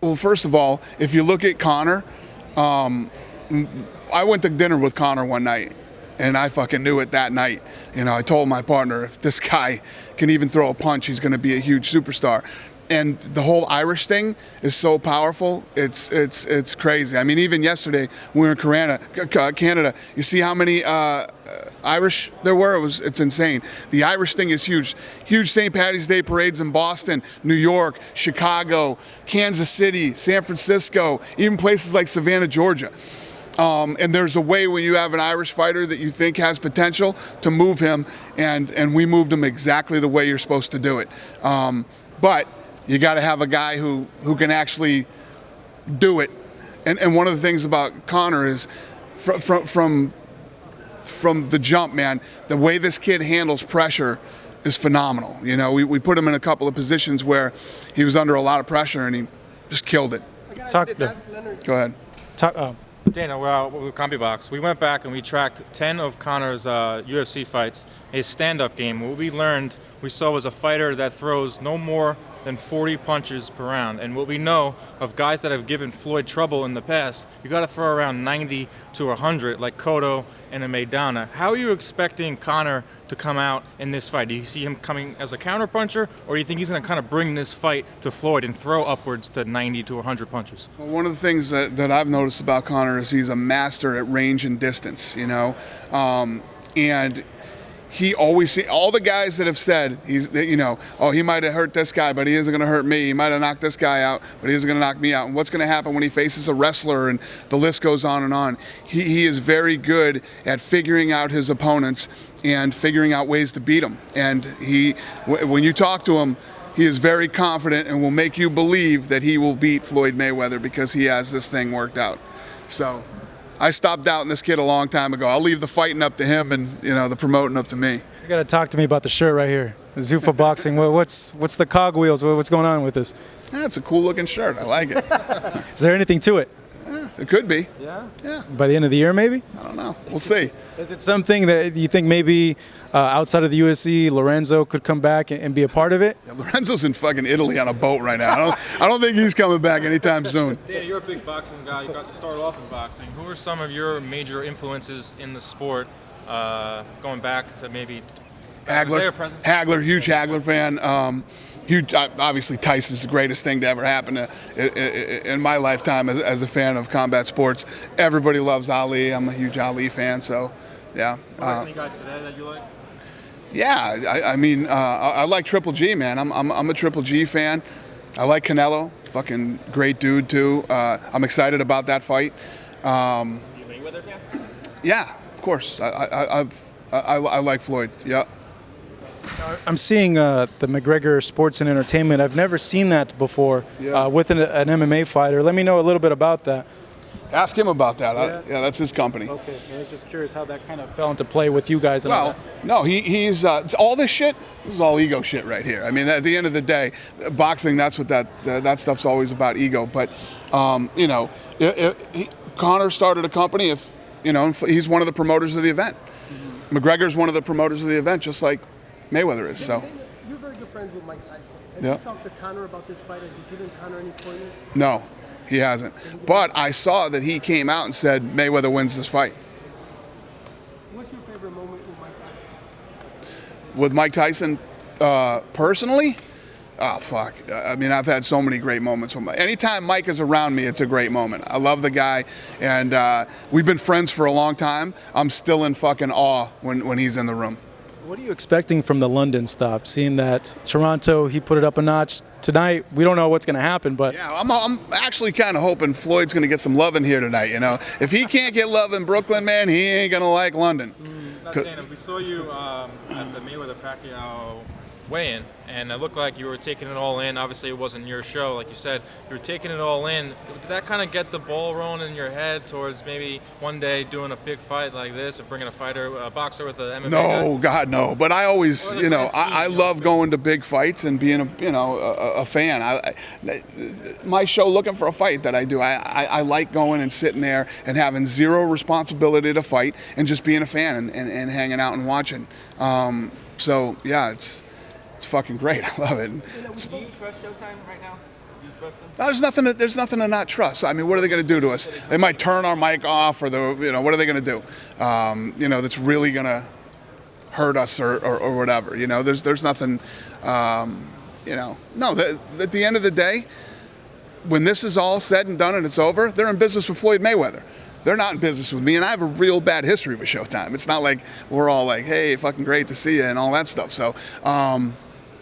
Well, first of all, if you look at Conor, I went to dinner with Conor one night, and I fucking knew it that night. You know, I told my partner, if this guy can even throw a punch, he's going to be a huge superstar. And the whole Irish thing is so powerful. It's crazy. I mean, even yesterday when we were in Canada, you see how many Irish there were? It's insane. The Irish thing is huge. Huge St. Paddy's Day parades in Boston, New York, Chicago, Kansas City, San Francisco, even places like Savannah, Georgia. And there's a way when you have an Irish fighter that you think has potential to move him, and we moved him exactly the way you're supposed to do it. But you got to have a guy who can actually do it. And one of the things about Conor is from the jump, man, the way this kid handles pressure is phenomenal. You know, we put him in a couple of positions where he was under a lot of pressure, and he just killed it. Go ahead. Dana, we're out with CombiBox. We went back and we tracked 10 of Conor's UFC fights, his stand-up game. What we saw was a fighter that throws no more than 40 punches per round. And what we know of guys that have given Floyd trouble in the past, you got to throw around 90 to 100, like Cotto and Maidana. How are you expecting Conor to come out in this fight? Do you see him coming as a counterpuncher, or do you think he's going to kind of bring this fight to Floyd and throw upwards to 90 to 100 punches? Well, one of the things that I've noticed about Conor is he's a master at range and distance, you know, and he always, all the guys that have said, oh, he might have hurt this guy, but he isn't going to hurt me. He might have knocked this guy out, but he isn't going to knock me out. And what's going to happen when he faces a wrestler, and the list goes on and on. He is very good at figuring out his opponents and figuring out ways to beat them. And when you talk to him, he is very confident and will make you believe that he will beat Floyd Mayweather because he has this thing worked out. So I stopped doubting this kid a long time ago. I'll leave the fighting up to him and, the promoting up to me. You got to talk to me about the shirt right here. Zuffa Boxing. What's the cogwheels? What's going on with this? Yeah, it's a cool looking shirt. I like it. Is there anything to it? Yeah, it could be. Yeah? Yeah. By the end of the year, maybe? I don't know. We'll see. Is it something that you think maybe outside of the UFC, Lorenzo could come back and be a part of it? Yeah, Lorenzo's in fucking Italy on a boat right now. I don't think he's coming back anytime soon. Dan, you're a big boxing guy. You got to start off in boxing. Who are some of your major influences in the sport, going back to maybe Hagler, huge Hagler fan. Huge, obviously, Tyson's the greatest thing to ever happen in my lifetime as a fan of combat sports. Everybody loves Ali. I'm a huge Ali fan, so yeah. Any guys today that you like? Yeah, I like Triple G, man. I'm a Triple G fan. I like Canelo, fucking great dude too. I'm excited about that fight. You a Mayweather fan? Yeah, of course. I like Floyd. Yeah. I'm seeing the Mcgregor Sports and Entertainment. I've never seen that before with an MMA fighter. Let me know a little bit about that. Ask him about that. Yeah, that's his company. Okay, I was just curious how that kind of fell into play with you guys. And well, no, he's all this shit. This is all ego shit right here. I mean, at the end of the day, boxing, that's what that stuff's always about, ego. But Conor started a company. He's one of the promoters of the event. Mm-hmm. McGregor's one of the promoters of the event, just like Mayweather is. So you're very good friends with Mike Tyson. Have you talked to Conor about this fight? Has he given Conor any pointers? No, he hasn't. But I saw that he came out and said Mayweather wins this fight. What's your favorite moment with Mike Tyson? With Mike Tyson, personally? Oh, fuck. I mean, I've had so many great moments with Mike. Anytime Mike is around me, it's a great moment. I love the guy, and we've been friends for a long time. I'm still in fucking awe when he's in the room. What are you expecting from the London stop? Seeing that Toronto, he put it up a notch tonight. We don't know what's going to happen, but yeah, I'm actually kind of hoping Floyd's going to get some love in here tonight. If he can't get love in Brooklyn, man, he ain't going to like London. Dana, we saw you at the Mayweather-Pacquiao weigh-in, and it looked like you were taking it all in. Obviously, it wasn't your show, like you said. You were taking it all in. Did that kind of get the ball rolling in your head towards maybe one day doing a big fight like this and bringing a boxer with an MMA No, guy? God, no. But I always, I love going to big fights and being a fan. My show, Looking for a Fight, that I do, I like going and sitting there and having zero responsibility to fight and just being a fan and hanging out and watching. So, yeah, it's fucking great. I love it. Do you trust Showtime right now? Do you trust them? There's nothing to not trust. I mean, what are they going to do to us? They might turn our mic off, or what are they going to do? That's really going to hurt us or whatever. There's nothing. No. At the end of the day, when this is all said and done and it's over, they're in business with Floyd Mayweather. They're not in business with me, and I have a real bad history with Showtime. It's not like we're all like, hey, fucking great to see you and all that stuff. So,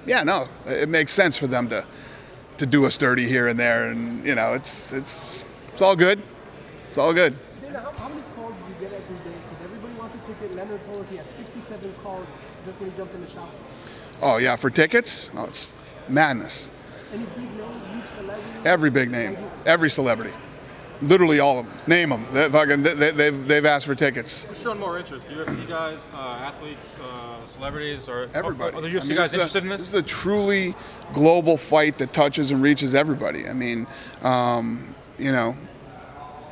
it makes sense for them to do us dirty here and there, and it's all good. It's all good. Dana, how many calls do you get every day? Because everybody wants a ticket. Leonard told us he had 67 calls just when he jumped in the shop. Oh yeah, for tickets? Oh, it's madness. Any big names, huge celebrities? Every big name, every celebrity. Literally all of them. Name them. They've asked for tickets. Who's showing more interest? UFC guys, athletes, celebrities, or everybody? Are the UFC guys interested in this? This is a truly global fight that touches and reaches everybody. I mean,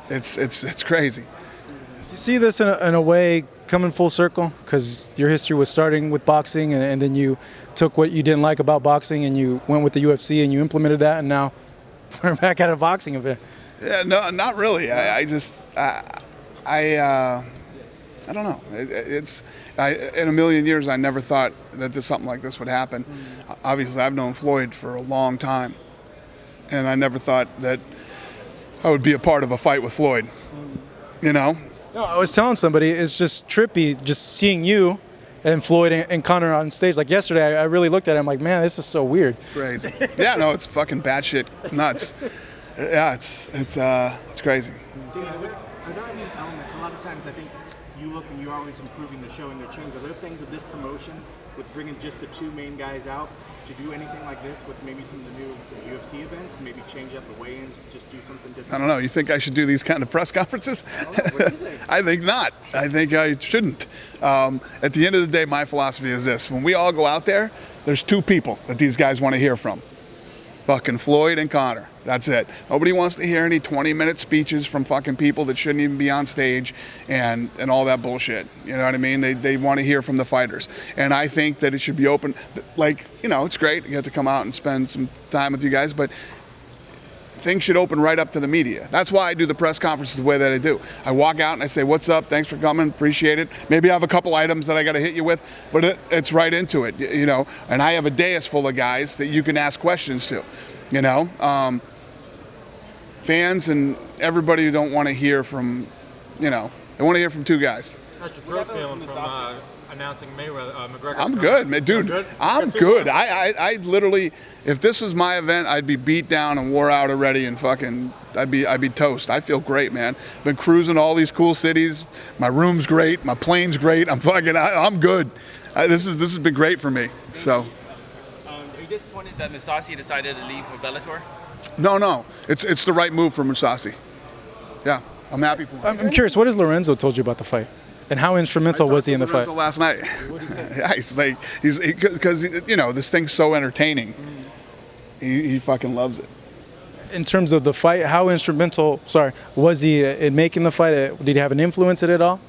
it's crazy. You see this in a way coming full circle, because your history was starting with boxing, and then you took what you didn't like about boxing and you went with the UFC and you implemented that, and now we're back at a boxing event. Yeah, no, not really. I don't know. In a million years, I never thought that something like this would happen. Obviously, I've known Floyd for a long time, and I never thought that I would be a part of a fight with Floyd. No, I was telling somebody, it's just trippy just seeing you and Floyd and Conor on stage. Like yesterday, I really looked at it. I'm like, man, this is so weird. Crazy. Yeah, no, it's fucking batshit nuts. Yeah, it's crazy. Dana, are there any elements? A lot of times I think you look and you're always improving the show and your change. Are there things of this promotion with bringing just the two main guys out to do anything like this with maybe some of the new UFC events? Maybe change up the weigh-ins, just do something different? I don't know. You think I should do these kind of press conferences? I don't know. What do you think? I think not. I think I shouldn't. At the end of the day, my philosophy is this. When we all go out there, there's two people that these guys want to hear from. Fucking Floyd and Conor. That's it. Nobody wants to hear any 20-minute speeches from fucking people that shouldn't even be on stage and all that bullshit. You know what I mean? They want to hear from the fighters. And I think that it should be open. Like, it's great. You have to come out and spend some time with you guys, but things should open right up to the media. That's why I do the press conferences the way that I do. I walk out and I say, what's up? Thanks for coming. Appreciate it. Maybe I have a couple items that I got to hit you with, but it's right into it, And I have a dais full of guys that you can ask questions to, Fans and everybody who don't want to hear from, they want to hear from two guys. How's your throat feeling from announcing Mcgregor? I'm good, man, dude. I'm good. I literally, if this was my event, I'd be beat down and wore out already, and fucking, I'd be toast. I feel great, man. Been cruising all these cool cities. My room's great. My plane's great. I'm good. This has been great for me. So. Are you disappointed that Mousasi decided to leave for Bellator? No. It's the right move for Mousasi. Yeah, I'm happy for him. I'm curious, what has Lorenzo told you about the fight? And how instrumental was he in the fight? Last night. What did he say? Yeah, he's like, because this thing's so entertaining. He fucking loves it. In terms of the fight, how instrumental, was he in making the fight? Did he have an influence in it all?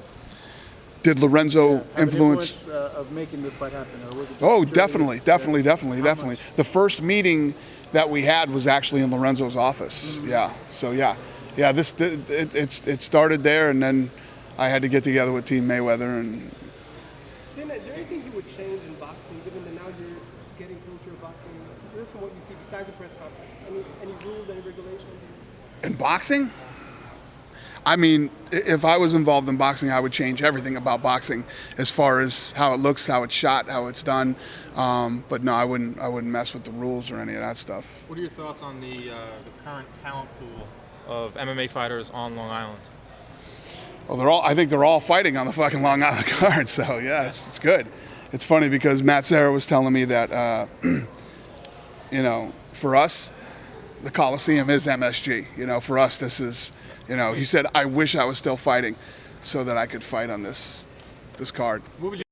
Did Lorenzo influence of making this fight happen, or was it just Oh, definitely. The first meeting that we had was actually in Lorenzo's office. Yeah. So yeah. It started there, and then I had to get together with Team Mayweather. And Dana, is there anything you would change in boxing, given that now you're getting closer to boxing? Just from what you see, besides the press conference, any rules, any regulations? in boxing, I mean, if I was involved in boxing, I would change everything about boxing as far as how it looks, how it's shot, how it's done. But no, I wouldn't mess with the rules or any of that stuff. What are your thoughts on the current talent pool of MMA fighters on Long Island? Well, I think they're all fighting on the fucking Long Island card. So yeah, it's good. It's funny because Matt Serra was telling me that, you know, for us, the Coliseum is MSG. You know, for us, this is, you know, he said, I wish I was still fighting so that I could fight on this card. What would you